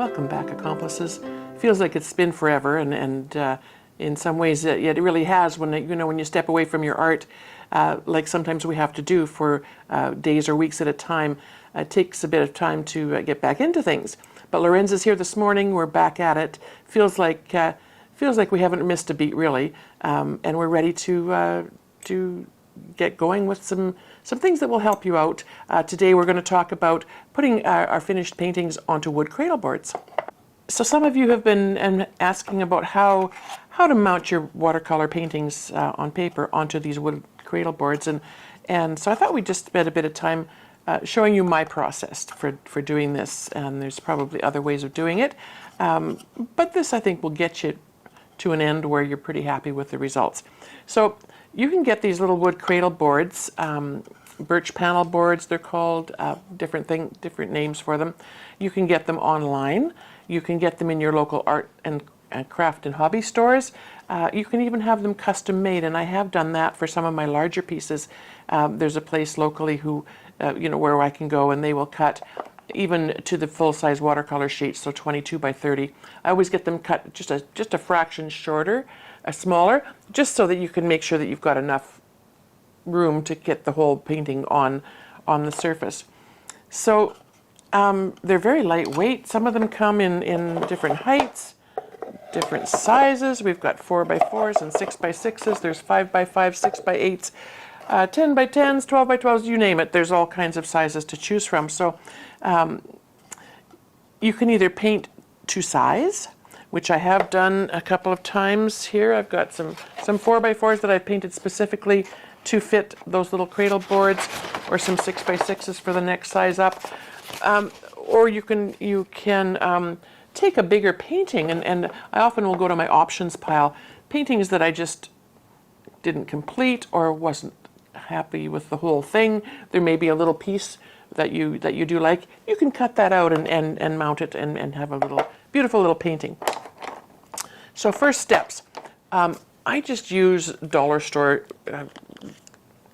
Welcome back, Accomplices. Feels like it's been forever, and in some ways it really has when when you step away from your art, like sometimes we have to do for days or weeks at a time. It takes a bit of time to get back into things. But Lorenza's here this morning. We're back at it. Feels like we haven't missed a beat really, and we're ready to get going with some things that will help you out. Today we're going to talk about putting our finished paintings onto wood cradle boards. So some of you have been asking about how to mount your watercolor paintings on paper onto these wood cradle boards, and so I thought we'd just spend a bit of time showing you my process for doing this, and there's probably other ways of doing it, but this I think will get you to an end where you're pretty happy with the results. So you can get these little wood cradle boards, birch panel boards they're called, different names for them. You can get them online. You can get them in your local art and craft and hobby stores. You can even have them custom made, and I have done that for some of my larger pieces. There's a place locally who, where I can go and they will cut even to the full-size watercolor sheets, so 22 by 30. I always get them cut just a fraction shorter, smaller, just so that you can make sure that you've got enough room to get the whole painting on the surface. So they're very lightweight. Some of them come in different heights, different sizes. We've got 4x4s and 6x6s. There's 5x5s, 6x8s, 10 by 10s, 12 by 12s, you name it. There's all kinds of sizes to choose from. So you can either paint to size, which I have done a couple of times here. I've got some 4x4s that I've painted specifically to fit those little cradle boards, or some 6x6s for the next size up. Or you can take a bigger painting, and I often will go to my options pile, paintings that I just didn't complete or wasn't happy with the whole thing. There may be a little piece that you do like. You can cut that out and mount it and have a beautiful little painting. So first steps, I just use dollar store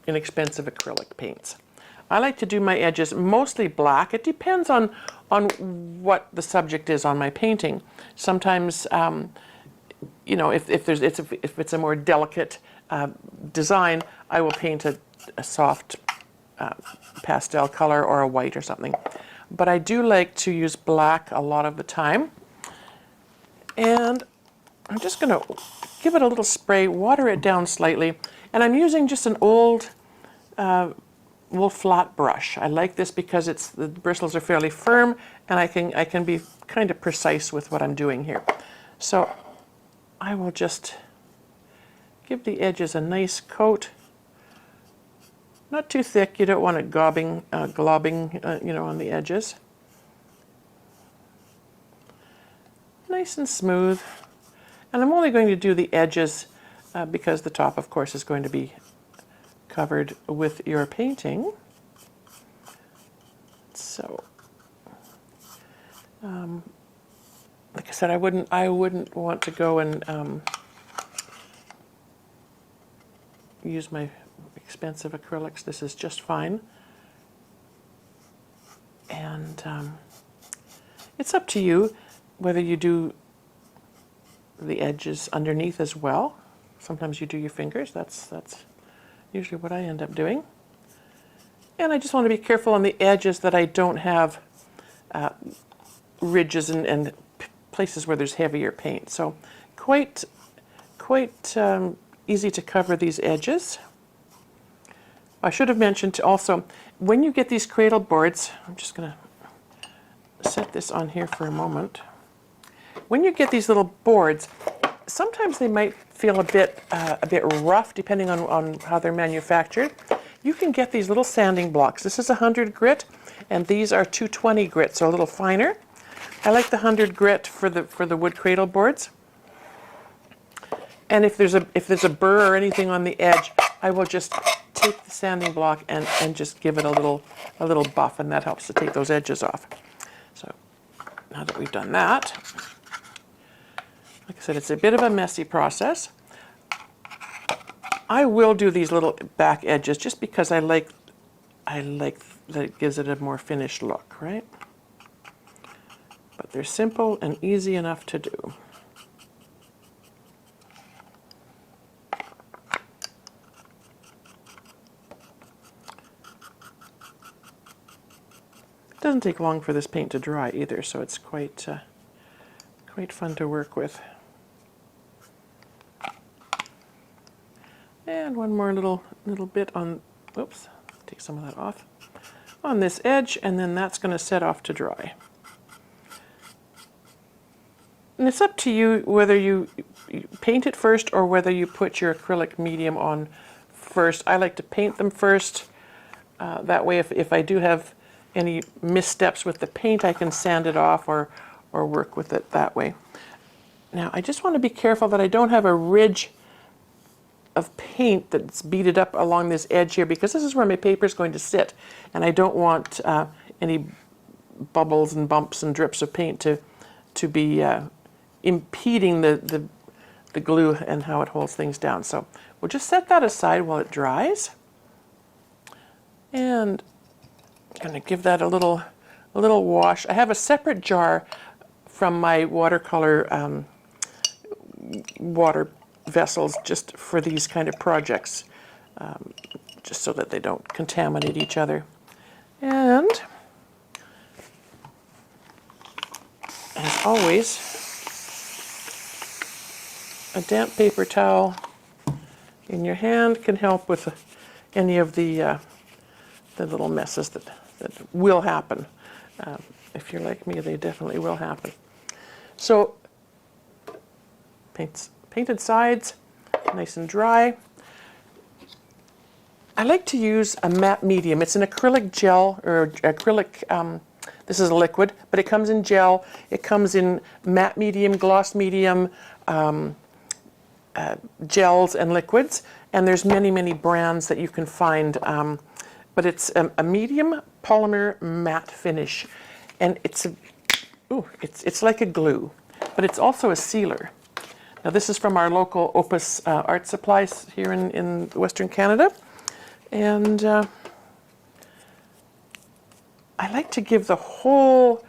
inexpensive acrylic paints. I like to do my edges mostly black. It depends on what the subject is on my painting. Sometimes, if it's a more delicate design, I will paint a soft pastel color or a white or something. But I do like to use black a lot of the time. And I'm just going to give it a little spray, water it down slightly, and I'm using just an old flat brush. I like this because the bristles are fairly firm, and I can be kind of precise with what I'm doing here. So I will just give the edges a nice coat. Not too thick. You don't want it globbing, on the edges. Nice and smooth. And I'm only going to do the edges because the top, of course, is going to be covered with your painting. So, like I said, I wouldn't want to go and use my expensive acrylics. This is just fine. And it's up to you whether you do the edges underneath as well. Sometimes you do your fingers. That's usually what I end up doing. And I just want to be careful on the edges that I don't have ridges and places where there's heavier paint. So quite easy to cover these edges. I should have mentioned also, when you get these cradle boards, I'm just going to set this on here for a moment. When you get these little boards, sometimes they might feel a bit rough depending on how they're manufactured. You can get these little sanding blocks. This is 100 grit, and these are 220 grit, so a little finer. I like the 100 grit for the wood cradle boards. And if there's a burr or anything on the edge, I will just take the sanding block and just give it a little buff, and that helps to take those edges off. So now that we've done that, like I said, it's a bit of a messy process. I will do these little back edges just because I like that it gives it a more finished look, right? But they're simple and easy enough to do. It doesn't take long for this paint to dry either, so it's quite fun to work with. And one more little bit on, oops, take some of that off, on this edge, and then that's going to set off to dry. And it's up to you whether you paint it first or whether you put your acrylic medium on first. I like to paint them first. That way, if I do have any missteps with the paint, I can sand it off or work with it that way. Now, I just want to be careful that I don't have a ridge of paint that's beaded up along this edge here, because this is where my paper is going to sit, and I don't want any bubbles and bumps and drips of paint to be impeding the glue and how it holds things down. So we'll just set that aside while it dries, and I'm going to give that a little wash. I have a separate jar from my watercolor water vessels just for these kind of projects, just so that they don't contaminate each other. And as always, a damp paper towel in your hand can help with any of the little messes that will happen. If you're like me, they definitely will happen. So painted sides, nice and dry. I like to use a matte medium. It's an acrylic gel, or acrylic, this is a liquid, but it comes in gel. It comes in matte medium, gloss medium, gels and liquids, and there's many brands that you can find, but it's a medium polymer matte finish, and it's like a glue, but it's also a sealer. Now, this is from our local Opus art supplies here in Western Canada, and I like to give the whole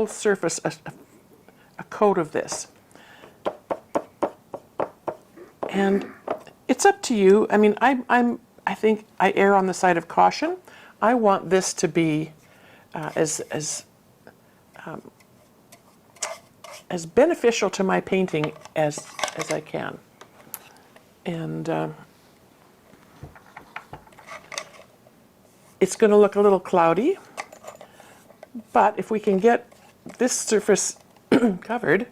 surface a coat of this. And it's up to you. I mean, I think I err on the side of caution. I want this to be as beneficial to my painting as I can. And it's going to look a little cloudy, but if we can get this surface covered,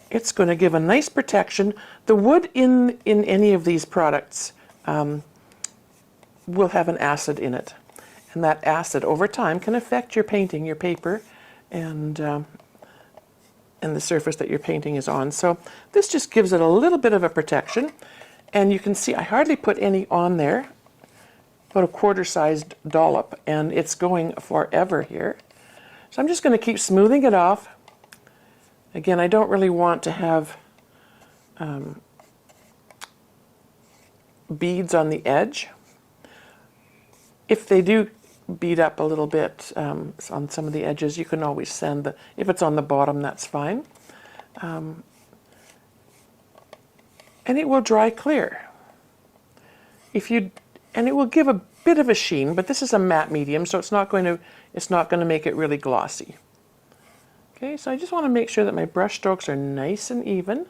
it's going to give a nice protection. The wood in any of these products will have an acid in it, and that acid over time can affect your painting, your paper, and the surface that your painting is on. So this just gives it a little bit of a protection, and you can see I hardly put any on there, about a quarter-sized dollop, and it's going forever here. So I'm just going to keep smoothing it off. Again, I don't really want to have beads on the edge. If they do bead up a little bit on some of the edges, you can always sand if it's on the bottom, that's fine. And it will dry clear. And it will give a bit of a sheen, but this is a matte medium, so it's not going to make it really glossy. Okay, so I just want to make sure that my brush strokes are nice and even.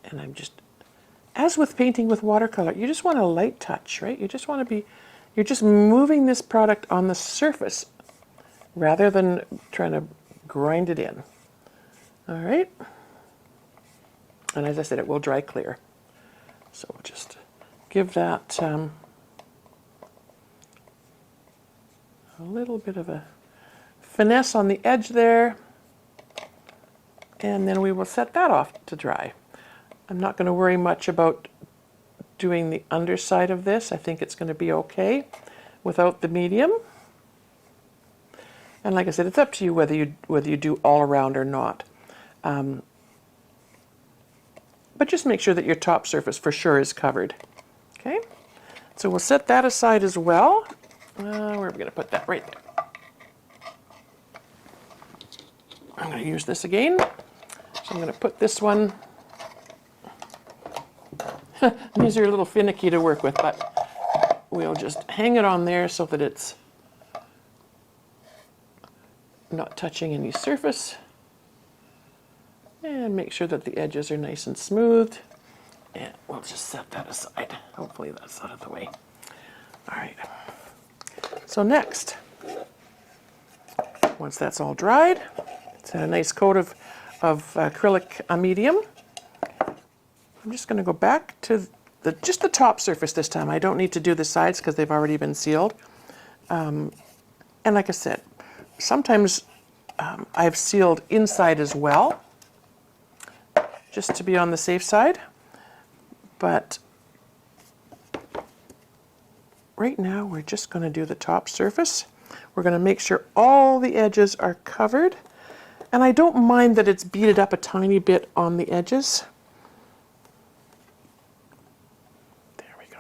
And I'm just, as with painting with watercolor, you just want a light touch, right? You just want to be, you're just moving this product on the surface rather than trying to grind it in. All right. And as I said, it will dry clear. So we'll just give that a little bit of a finesse on the edge there, and then we will set that off to dry. I'm not going to worry much about doing the underside of this. I think it's going to be okay without the medium. And like I said, it's up to you whether you do all around or not. But just make sure that your top surface for sure is covered. Okay, so we'll set that aside as well. Where are we going to put that? Right there. I'm going to use this again. So I'm going to put this one. These are a little finicky to work with, but we'll just hang it on there so that it's not touching any surface. And make sure that the edges are nice and smooth. And we'll just set that aside. Hopefully that's out of the way. All right. So next, once that's all dried, it's had a nice coat of acrylic medium. I'm just going to go back to just the top surface this time. I don't need to do the sides because they've already been sealed. And like I said, sometimes I've sealed inside as well, just to be on the safe side. But right now we're just going to do the top surface. We're going to make sure all the edges are covered. And I don't mind that it's beaded up a tiny bit on the edges. There we go.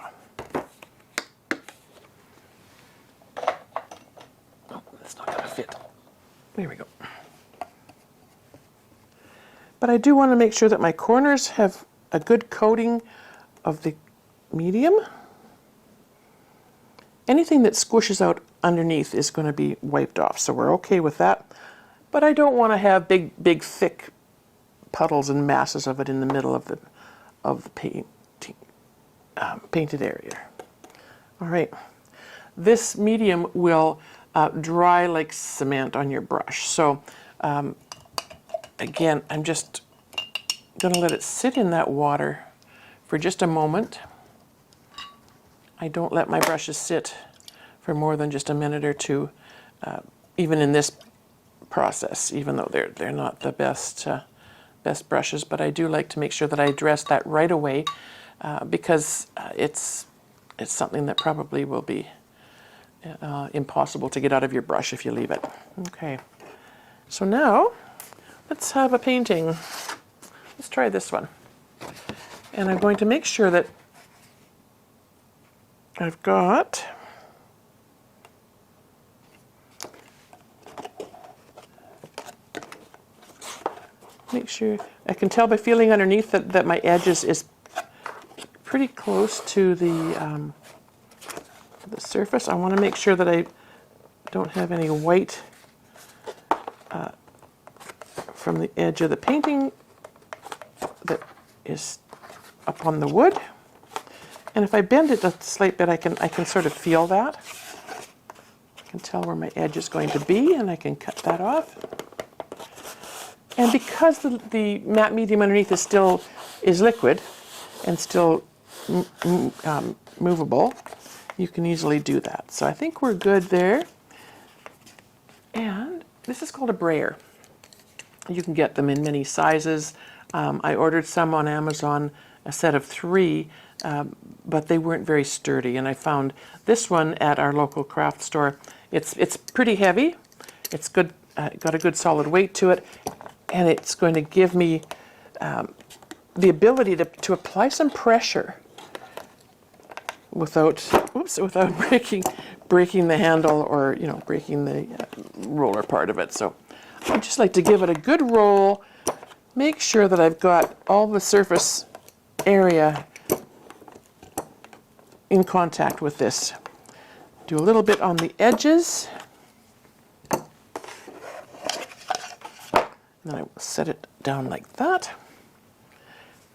Oh, that's not going to fit. There we go. But I do want to make sure that my corners have a good coating of the medium. Anything that squishes out underneath is going to be wiped off, so we're okay with that. But I don't want to have big, thick puddles and masses of it in the middle of the painted area. All right, this medium will dry like cement on your brush. So again, I'm just going to let it sit in that water for just a moment. I don't let my brushes sit for more than just a minute or two, even in this process, even though they're not the best brushes. But I do like to make sure that I address that right away, because it's something that probably will be impossible to get out of your brush if you leave it. Okay, so now let's have a painting. Let's try this one. And I'm going to make sure that I've got make sure I can tell by feeling underneath that my edge is pretty close to the surface. I want to make sure that I don't have any white from the edge of the painting that is up on the wood. And if I bend it a slight bit, I can sort of feel that. I can tell where my edge is going to be, and I can cut that off. And because the matte medium underneath is liquid and still movable, you can easily do that. So I think we're good there. And this is called a brayer. You can get them in many sizes. I ordered some on Amazon, a set of 3, but they weren't very sturdy. And I found this one at our local craft store. It's pretty heavy. It's good, got a good solid weight to it, and it's going to give me the ability to apply some pressure without breaking the handle or breaking the roller part of it. So I just like to give it a good roll. Make sure that I've got all the surface area in contact with this. Do a little bit on the edges. And then I will set it down like that.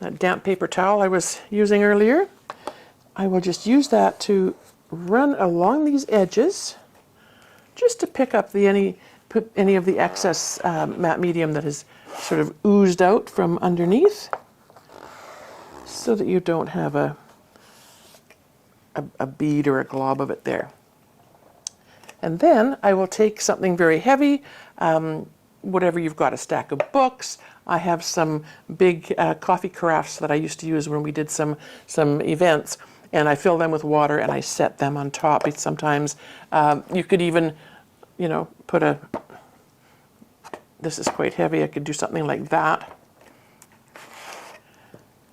That damp paper towel I was using earlier, I will just use that to run along these edges, just to pick up any of the excess matte medium that has sort of oozed out from underneath, so that you don't have a bead or a glob of it there. And then I will take something very heavy, whatever you've got, a stack of books. I have some big coffee carafes that I used to use when we did some events, and I fill them with water and I set them on top. Sometimes you could even, put this is quite heavy, I could do something like that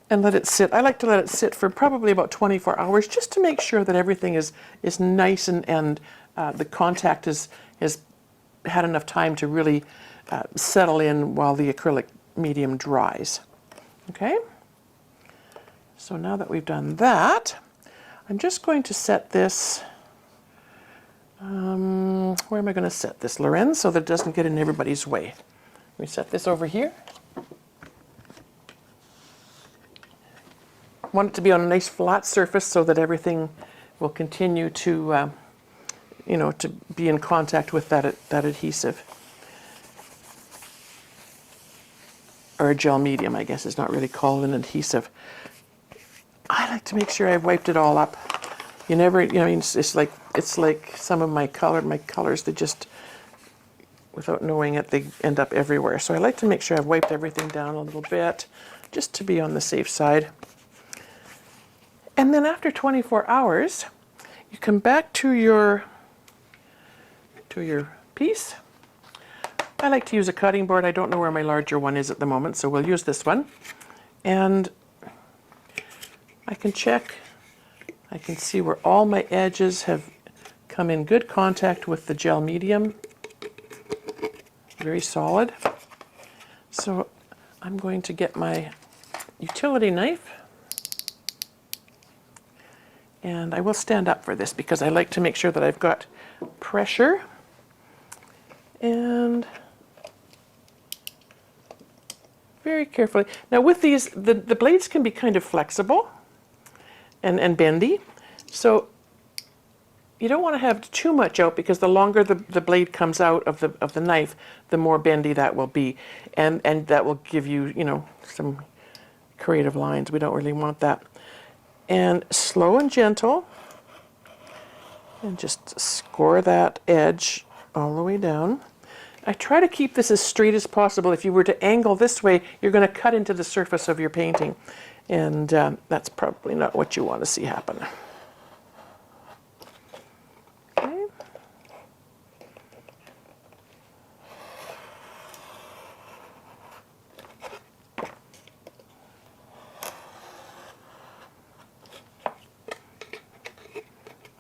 and let it sit. I like to let it sit for probably about 24 hours just to make sure that everything is nice and the contact has had enough time to really settle in while the acrylic medium dries. Okay? So now that we've done that, I'm just going to set this, where am I going to set this, Loren, so that it doesn't get in everybody's way. We set this over here. Want it to be on a nice flat surface so that everything will continue to, to be in contact with that adhesive. Or a gel medium, I guess is not really called an adhesive. I like to make sure I've wiped it all up. You never, it's like some of my colors, they just, without knowing it, they end up everywhere. So I like to make sure I've wiped everything down a little bit, just to be on the safe side. And then after 24 hours, you come back to your piece. I like to use a cutting board. I don't know where my larger one is at the moment, so we'll use this one. And I can check. I can see where all my edges have come in good contact with the gel medium. Very solid. So I'm going to get my utility knife. And I will stand up for this because I like to make sure that I've got pressure. And very carefully. Now with these, the blades can be kind of flexible and bendy. So you don't want to have too much out because the longer the blade comes out of the knife, the more bendy that will be. And that will give you, some creative lines. We don't really want that. And slow and gentle, and just score that edge all the way down. I try to keep this as straight as possible. If you were to angle this way, you're going to cut into the surface of your painting, and that's probably not what you want to see happen. Okay.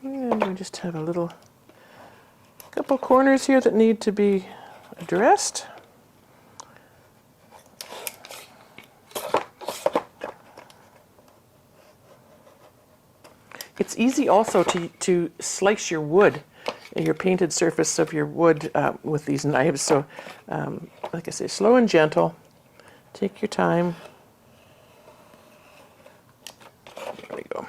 And we just have a couple corners here that need to be addressed. It's easy also to slice your wood, your painted surface of your wood with these knives. So, like I say, slow and gentle. Take your time. There we go.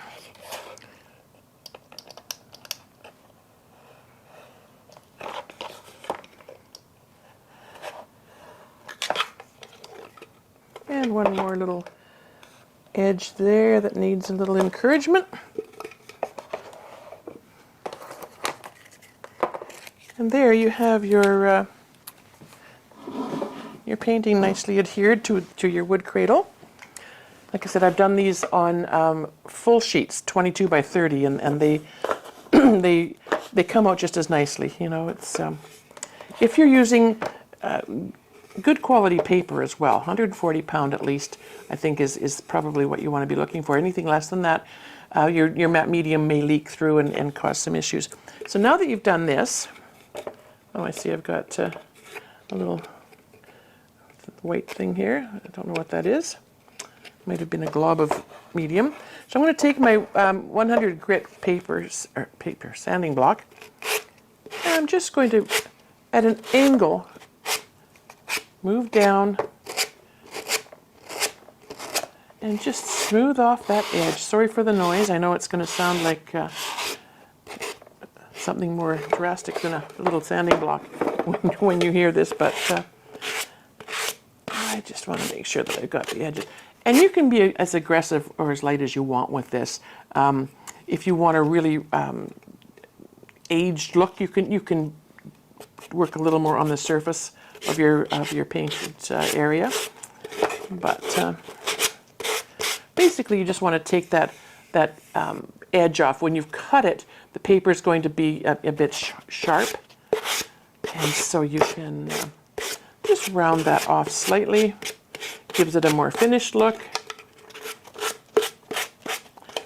And one more little edge there that needs a little encouragement. And there you have your painting nicely adhered to your wood cradle. Like I said, I've done these on full sheets, 22 by 30, and they they come out just as nicely. It's if you're using good quality paper as well, 140 pound at least, I think is probably what you want to be looking for. Anything less than that, your matte medium may leak through and cause some issues. So now that you've done this, I see I've got a little white thing here. I don't know what that is. Might have been a glob of medium. So I'm going to take my 100 grit paper sanding block, and I'm just going to, at an angle, move down and just smooth off that edge. Sorry for the noise. I know it's going to sound like something more drastic than a little sanding block when you hear this, but I just want to make sure that I've got the edges. And you can be as aggressive or as light as you want with this. If you want a really aged look, you can work a little more on the surface of your painted area. But basically, you just want to take that edge off. When you've cut it, the paper is going to be a bit sharp, and so you can just round that off slightly. Gives it a more finished look.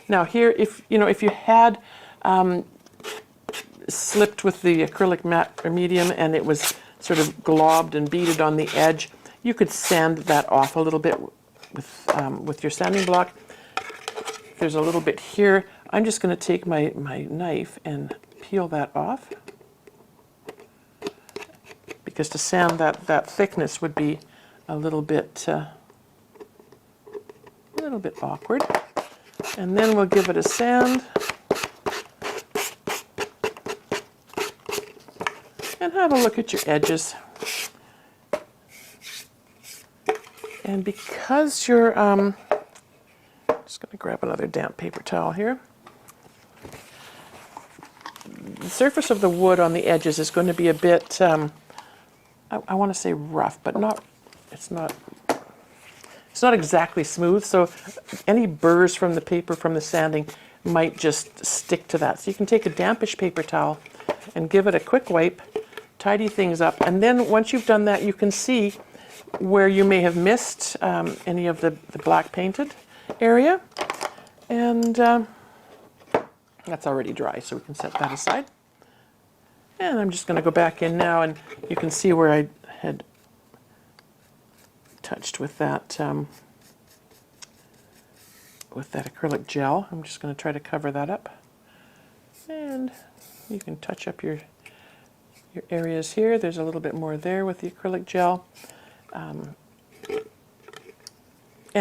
Now here, if you had slipped with the acrylic matte or medium and it was sort of globbed and beaded on the edge, you could sand that off a little bit with your sanding block. There's a little bit here. I'm just going to take my knife and peel that off, because to sand that thickness would be a little bit awkward. And then we'll give it a sand and have a look at your edges. And because you're, just going to grab another damp paper towel here. The surface of the wood on the edges is going to be a bit, I want to say rough, but it's not exactly smooth, so any burrs from the paper from the sanding might just stick to that. So you can take a dampish paper towel and give it a quick wipe, tidy things up, and then once you've done that, you can see where you may have missed any of the black painted area. And that's already dry, so we can set that aside. And I'm just going to go back in now, and you can see where I had touched with that acrylic gel. I'm just going to try to cover that up. And you can touch up your areas here. There's a little bit more there with the acrylic gel. And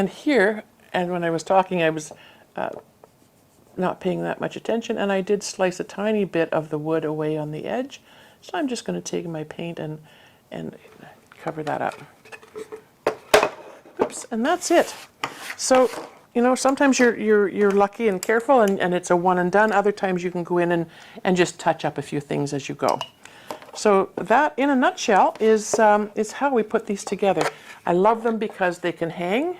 here, and when I was talking, I was not paying that much attention, and I did slice a tiny bit of the wood away on the edge. So I'm just going to take my paint and cover that up. Oops, and that's it. So, you know, sometimes you're lucky and careful and it's a one and done. Other times you can go in and just touch up a few things as you go. So that, in a nutshell, is how we put these together. I love them because they can hang,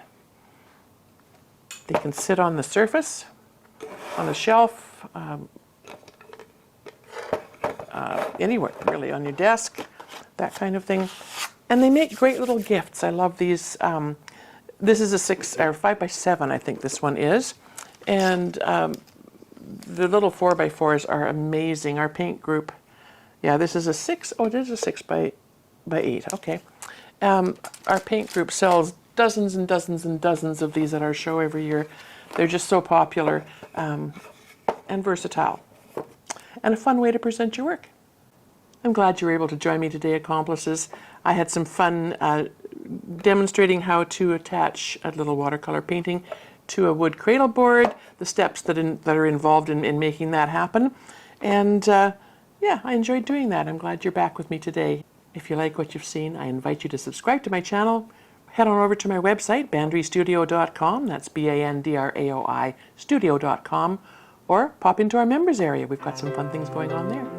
they can sit on the surface, on a shelf, anywhere really, on your desk, that kind of thing. And they make great little gifts. I love these. This is a 6 or 5 by 7, I think this one is. And the little 4 by 4s are amazing. Our paint group, yeah, this is a 6. Oh, it is a 6 by 8. Okay. Our paint group sells dozens and dozens and dozens of these at our show every year. They're just so popular and versatile, and a fun way to present your work. I'm glad you were able to join me today, Accomplices. I had some fun demonstrating how to attach a little watercolor painting to a wood cradle board, the steps that are involved in making that happen. And yeah, I enjoyed doing that. I'm glad you're back with me today. If you like what you've seen, I invite you to subscribe to my channel. Head on over to my website, bandrystudio.com. That's BANDRAOI studio.com. Or pop into our members area. We've got some fun things going on there.